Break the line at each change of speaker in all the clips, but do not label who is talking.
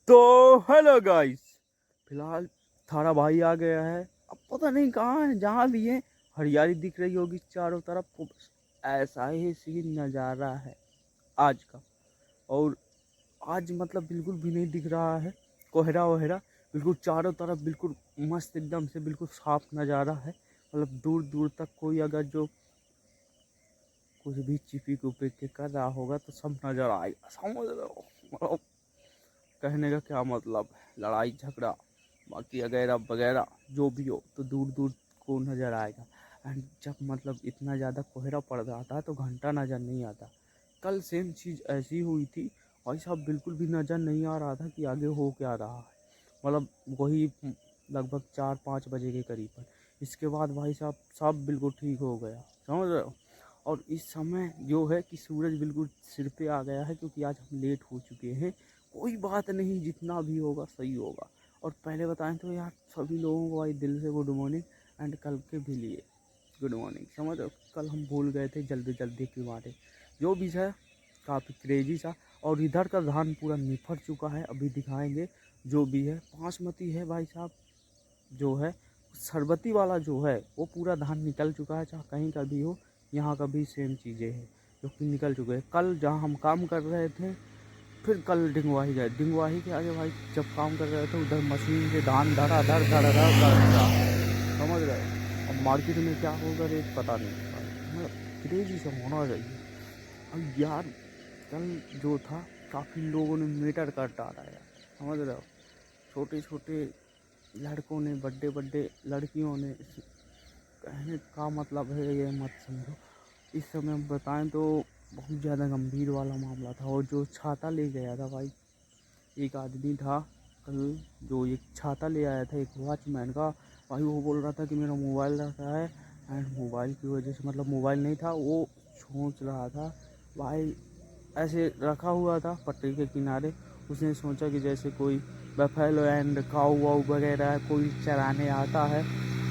तो hello guys, फिलहाल थारा भाई आ गया है। अब पता नहीं कहाँ है, जहाँ भी है हरियाली दिख रही होगी चारों तरफ को। बस ऐसा ही सीन नज़ारा है आज का। और आज मतलब बिल्कुल भी नहीं दिख रहा है कोहरा वोहरा। बिल्कुल चारों तरफ बिल्कुल मस्त एकदम से बिल्कुल साफ नज़ारा है। मतलब दूर दूर तक कोई अगर जो कुछ भी चिपी कुपी के कर रहा होगा तो सब नज़र आएगा, समझ रहे हो। मतलब कहने का क्या मतलब है, लड़ाई झगड़ा बाकी वगैरह वगैरह जो भी हो तो दूर दूर को नज़र आएगा। एंड जब मतलब इतना ज़्यादा कोहरा पड़ रहा था तो घंटा नज़र नहीं आता। कल सेम चीज़ ऐसी हुई थी भाई साहब, बिल्कुल भी नज़र नहीं आ रहा था कि आगे हो क्या रहा है। मतलब वही लगभग 4-5 बजे के करीब पर इसके बाद भाई साहब सब बिल्कुल ठीक हो गया, समझ रहे हो। और इस समय जो है कि सूरज बिल्कुल सिर पे आ गया है, क्योंकि आज हम लेट हो चुके हैं। कोई बात नहीं, जितना भी होगा सही होगा। और पहले बताएं तो यार सभी लोगों को भाई दिल से गुड मॉर्निंग। एंड कल के भी लिए गुड मॉर्निंग, समझ रहे हो। कल हम भूल गए थे जल्दी जल्दी के मारे, जो भी है काफ़ी क्रेजी सा। और इधर का धान पूरा निफर चुका है, अभी दिखाएंगे जो भी है। बासमती है भाई साहब जो है, शरबती वाला जो है वो पूरा धान निकल चुका है, चाहे कहीं का भी हो। यहाँ का भी सेम चीज़ें हैं जो कि निकल चुके हैं। कल जहाँ हम काम कर रहे थे, फिर कल डिंगवाही गए। डिंगवाही के आगे भाई जब काम कर रहे थे उधर मशीन से धान धड़ा धड़ धड़ा धड़ कर रहा, समझ रहे हो। अब मार्केट में क्या होगा रेट पता नहीं भाई, मतलब क्रेजी से होना चाहिए। अब यार कल जो था काफ़ी लोगों ने मीटर काट डाला यार, समझ रहे हो। छोटे छोटे लड़कों ने, बड्डे बड्डे लड़कियों ने। कहने का मतलब है ये मत समझो। इस समय हम बताएं तो बहुत ज़्यादा गंभीर वाला मामला था। और जो छाता ले गया था भाई, एक आदमी था कल जो एक छाता ले आया था, एक वॉचमैन का। भाई वो बोल रहा था कि मेरा मोबाइल रहता है। एंड मोबाइल की वजह से, मतलब मोबाइल नहीं था, वो सोच रहा था भाई, ऐसे रखा हुआ था पटरी के किनारे। उसने सोचा कि जैसे कोई बफेलो एंड काऊ वाऊ वगैरह कोई चराने आता है,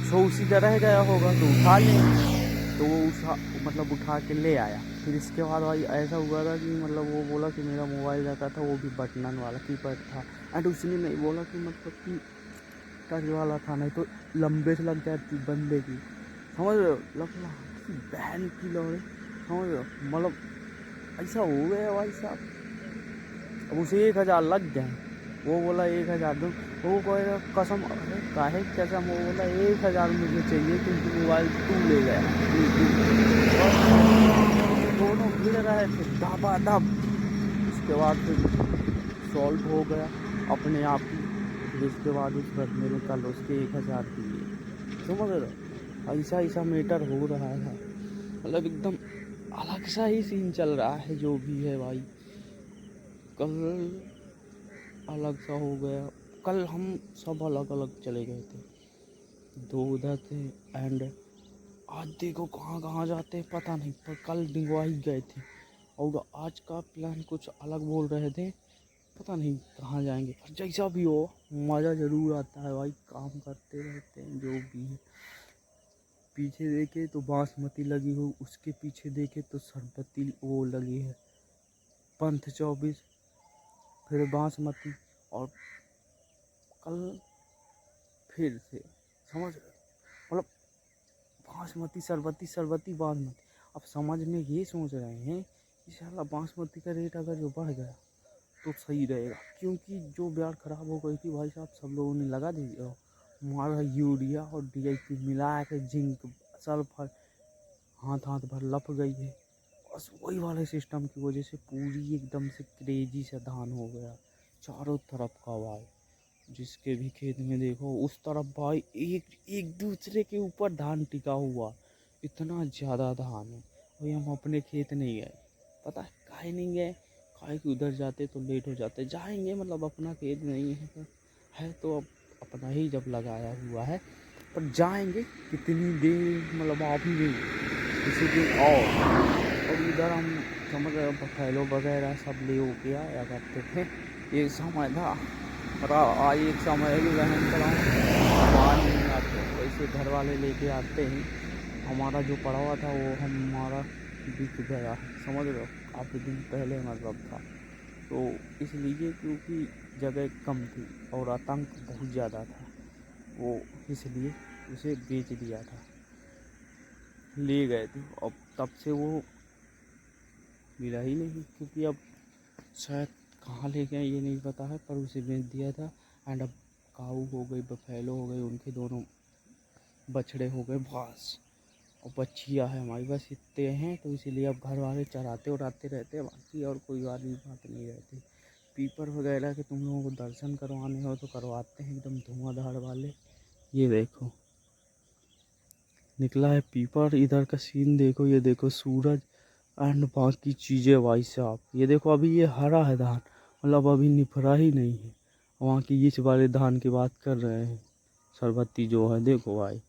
सो उसी तरह गया होगा तो उठा ले। तो वो मतलब उठा के ले आया। फिर इसके बाद भाई ऐसा हुआ था कि मतलब वो बोला कि मेरा मोबाइल रहता था, वो भी बटन वाला कीपैड था। एंड उसने नहीं बोला कि मतलब कि टच वाला था, नहीं तो लंबे से लग जाती बंदे की, समझ रहे हो। लगना बहन की लौड़े, समझ रहे हो। मतलब ऐसा हो गया भाई साहब। अब उसे 1,000 लग जाए, वो बोला 1,000 दो। वो कहेगा कसम, अरे काहे कसम, वो बोला 1,000 मुझे चाहिए क्योंकि मोबाइल तू ले गया। और दोनों भिड़ रहे थे दबा दब। उसके बाद फिर सॉल्व हो गया अपने आप ही। फिर इसके बाद उस बंदे ने कल उसके 1,000 दिए, समझ रहे हो। ऐसा ऐसा मैटर हो रहा है, मतलब एकदम अलग सा ही सीन चल रहा है जो भी है भाई। कल अलग सा हो गया। कल हम सब अलग अलग चले गए थे, दो उधर थे। एंड आज देखो कहाँ कहाँ जाते हैं पता नहीं, पर कल डिंगवाही गए थे। और आज का प्लान कुछ अलग बोल रहे थे, पता नहीं कहाँ जाएंगे। पर जैसा भी हो मज़ा ज़रूर आता है भाई, काम करते रहते हैं जो भी है। पीछे देखे तो बासमती लगी हो, उसके पीछे देखे तो सरबती वो लगी है, पंथ 24, फिर बासमती। और कल फिर से, समझ रहे हो। मतलब बासमती सरबती सरबती बासमती। अब समझ में ये सोच रहे हैं कि साला बासमती का रेट अगर जो बढ़ गया तो सही रहेगा, क्योंकि जो ब्याड़ ख़राब हो गई थी भाई साहब सब लोगों ने लगा दी। हमारा यूरिया और DAP मिला के जिंक सल्फर हाथ हाथ भर लप गई है। बस वही वाले सिस्टम की वजह से पूरी एकदम से क्रेजी से धान हो गया चारों तरफ का भाई। जिसके भी खेत में देखो उस तरफ भाई एक एक दूसरे के ऊपर धान टिका हुआ, इतना ज़्यादा धान है। भाई हम अपने खेत नहीं गए, पता है काहे नहीं गए, काहे कि उधर जाते तो लेट हो जाते। जाएंगे, मतलब अपना खेत नहीं है, है तो अब अपना ही जब लगाया हुआ है, पर जाएंगे कितनी देर, मतलब आप ही नहीं किसी दिन। और इधर हम समझ रहे हो फैलो वगैरह सब ले हो गया या करते थे। ये समय था, और आज एक समय है कि बहन चलाऊँ बाहर नहीं आते, वैसे घर वाले लेके आते हैं। हमारा जो पड़ा हुआ था वो हमारा बिक गया, समझ रहे हो, काफ़ी दिन पहले मतलब था। तो इसलिए क्योंकि जगह कम थी और आतंक बहुत ज़्यादा था, वो इसलिए उसे बेच दिया था, ले गए थे। अब तब से वो मिला ही नहीं, क्योंकि अब शायद कहाँ ले गए ये नहीं पता है, पर उसे बेच दिया था। एंड अब काऊ हो गई, बफेलो हो गए, उनके दोनों बछड़े हो गए बस, और बच्चियाँ है हमारी बस इतने हैं, तो इसीलिए अब घर वाले चराते उड़ाते रहते हैं, बाकी और कोई वाली बात नहीं रहती। पीपर वगैरह के तुम लोगों को दर्शन करवाने हो तो करवाते हैं, एकदम धुआंधार वाले। ये देखो निकला है पीपर, इधर का सीन देखो, ये देखो सूरज एंड बाकी चीज़ें भाई साहब। ये देखो अभी ये हरा है धान, मतलब अभी निफरा ही नहीं है। वहाँ की इस वाले धान की बात कर रहे हैं, सरबत्ती जो है देखो भाई,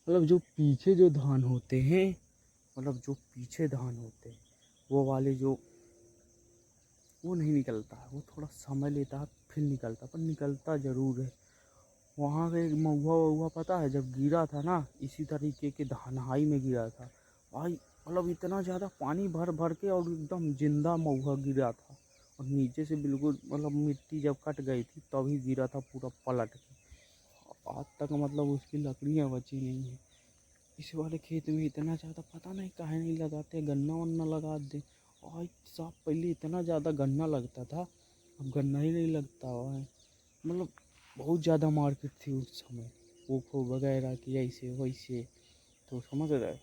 मतलब जो पीछे जो धान होते हैं, मतलब जो पीछे धान होते हैं वो वाले जो, वो नहीं निकलता है, वो थोड़ा समय लेता है फिर निकलता, पर निकलता ज़रूर है। वहाँ का एक महुआ वहुआ पता है, जब गिरा था ना इसी तरीके के धनहाई में गिरा था भाई, मतलब इतना ज़्यादा पानी भर भर के और एकदम जिंदा महुआ गिरा था, और नीचे से बिल्कुल मतलब मिट्टी जब कट गई थी तभी गिरा था पूरा पलट के। आज तक मतलब उसकी लकड़ियाँ बची नहीं है। इस वाले खेत में इतना ज़्यादा पता नहीं काहे नहीं लगाते, गन्ना वन्ना लगा दे। और साहब पहले इतना ज़्यादा गन्ना लगता था, अब गन्ना ही नहीं लगता हुआ है। मतलब बहुत ज़्यादा मार्केट थी उस समय, पोखो वगैरह की ऐसे वैसे, तो समझ रहे हो।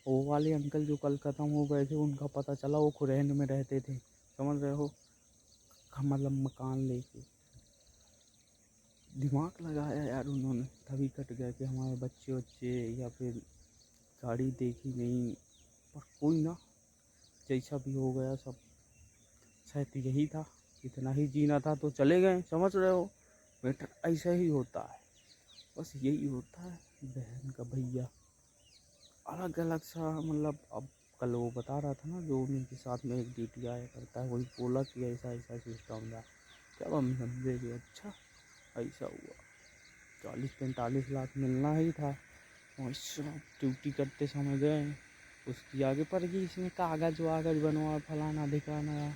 वो वाले अंकल जो कल ख़त्म हो गए थे, उनका पता चला वो खुरैन में रहते थे, समझ रहे हो, मतलब मकान लेके। दिमाग लगाया यार उन्होंने, तभी कट गया कि हमारे बच्चे बच्चे या फिर गाड़ी देखी नहीं, पर कोई ना, जैसा भी हो गया सब, शायद यही था, इतना ही जीना था तो चले गए, समझ रहे हो बेटा, ऐसा ही होता है, बस यही होता है बहन का भैया, अलग अलग सा मतलब। अब कल वो बता रहा था ना जो उनके साथ में एक ड्यूटी आया करता है, वही बोला कि ऐसा ऐसा सिस्टम था, क्या हम समझे कि अच्छा ऐसा हुआ, 40-45 लाख मिलना ही था। वैसे ड्यूटी करते समय गए, उसकी आगे पड़ गई इसमें कागज़ वागज बनवा फलाना ढिकाना,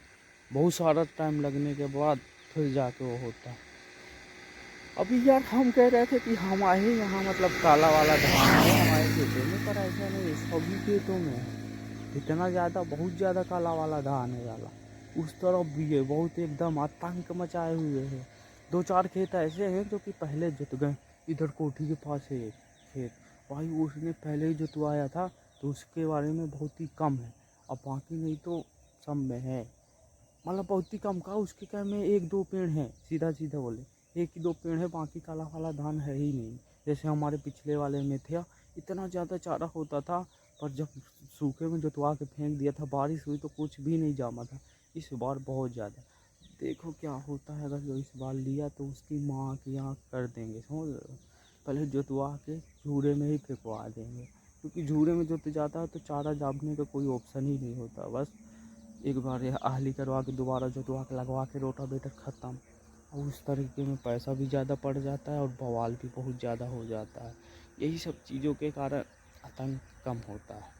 बहुत सारा टाइम लगने के बाद फिर जाके वो होता है। अभी यार हम कह रहे थे कि हमारे यहाँ मतलब काला वाला धान है हमारे खेतों में, पर ऐसा नहीं है, सभी खेतों में है। इतना ज़्यादा बहुत ज़्यादा काला वाला धान है वाला, उस तरफ भी है, बहुत एकदम आतंक मचाए हुए हैं। 2-4 खेत ऐसे हैं जो कि पहले जुत गए, इधर कोठी के पास है एक खेत, भाई उसने पहले ही जुतवाया था, तो उसके बारे में बहुत ही कम है। अब बाकी नहीं तो सब में है, मतलब बहुत ही कम का, उसके क्या में 1-2 पेड़ हैं, सीधा सीधा बोले 1 ही 2 पेड़ है, बाकी काला वाला धान है ही नहीं। जैसे हमारे पिछले वाले में थे, इतना ज़्यादा चारा होता था, पर जब सूखे में जोतवा के फेंक दिया था, बारिश हुई तो कुछ भी नहीं जामा था। इस बार बहुत ज़्यादा, देखो क्या होता है, अगर जो इस बार लिया तो उसकी माँ की यहाँ कर देंगे, समझ रहे हो, पहले जोतवा के झूड़े में ही फेंकवा देंगे, क्योंकि झूड़े में जोत जाता है तो चारा जागने का कोई ऑप्शन ही नहीं होता, बस एक बार यह आहली करवा के दोबारा जोतवा के लगवा के रोटावेटर ख़त्म। और उस तरीके में पैसा भी ज़्यादा पड़ जाता है और बवाल भी बहुत ज़्यादा हो जाता है। यही सब चीज़ों के कारण आतंक कम होता है,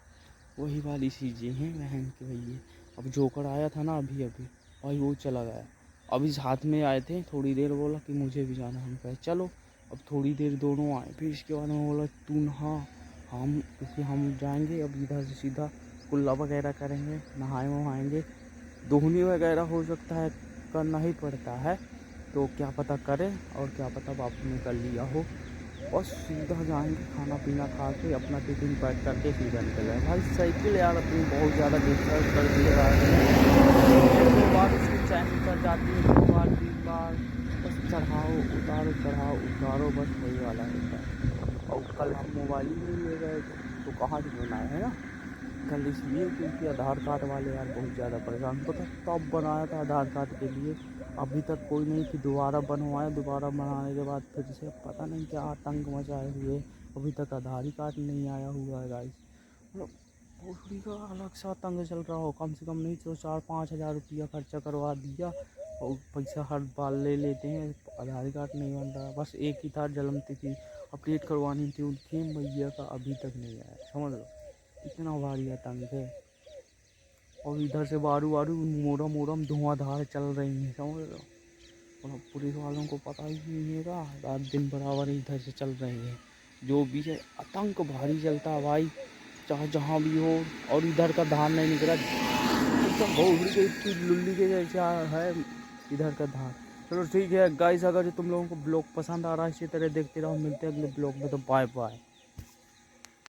वही वाली चीज़ें हैं बहन के भैया। अब जोकर आया था ना अभी अभी, भाई वो चला गया, अब इस हाथ में आए थे, थोड़ी देर बोला कि मुझे भी जाना, हम कहे चलो। अब थोड़ी देर दोनों आए, फिर इसके बाद में बोला तू नहा, हम क्योंकि हम जाएंगे अब इधर से सीधा कुल्ला वगैरह करेंगे, नहाए वहाएंगे, दोहनी वगैरह हो सकता है करना ही पड़ता है, तो क्या पता करें और क्या पता बापू ने कर लिया हो, और सीधा जाएंगे खाना पीना खा के अपना टिफिन पैक करके सीधा निकल जाए। भाई साइकिल यार अपनी बहुत ज़्यादा डिस्टर्ब कर दिया है, 2 बार उसकी चैन उतर जाती है, 2 बार 3 बार, बस चढ़ाओ उतारो, बस वही वाला होता है। और कल हम मोबाइल ही नहीं ले गए थे, तो कहाँ से बनाए है ना, कल इसलिए क्योंकि आधार कार्ड वाले यार बहुत ज़्यादा परेशान, पता तब बनाया था आधार कार्ड के लिए, अभी तक कोई नहीं, कि दोबारा बनवाया, दोबारा बनाने के बाद फिर से पता नहीं क्या आतंक मचाए हुए, अभी तक आधार ही कार्ड नहीं आया हुआ है गाइस। मतलब भोसड़ी का अलग सा आतंक चल रहा हो, कम से कम नहीं तो 4-5 हज़ार रुपया खर्चा करवा दिया, और पैसा हर बार ले लेते हैं, आधार कार्ड नहीं बन रहा। बस एक ही था जन्म तिथि अपडेट करवानी थी उनकी मैया का, अभी तक नहीं आया, समझ लो इतना भारी आतंक है। और इधर से बारू बारू मोरम मोरम धुआंधार चल रही है, समझ लो, और अब पुलिस वालों को पता ही नहीं है, रात दिन बराबर इधर से चल रही है। जो भी है आतंक भारी चलता है भाई, चाहे जहाँ भी हो। और इधर का धान नहीं निकला, एकदम भोगड़ी के इतनी लुल्ली के जैसा है इधर का धान। चलो ठीक है गाइस, अगर तुम लोगों को ब्लॉग पसंद आ रहा है इसी तरह देखते रहो। मिलते हैं अगले ब्लॉग में, तो बाय बाय।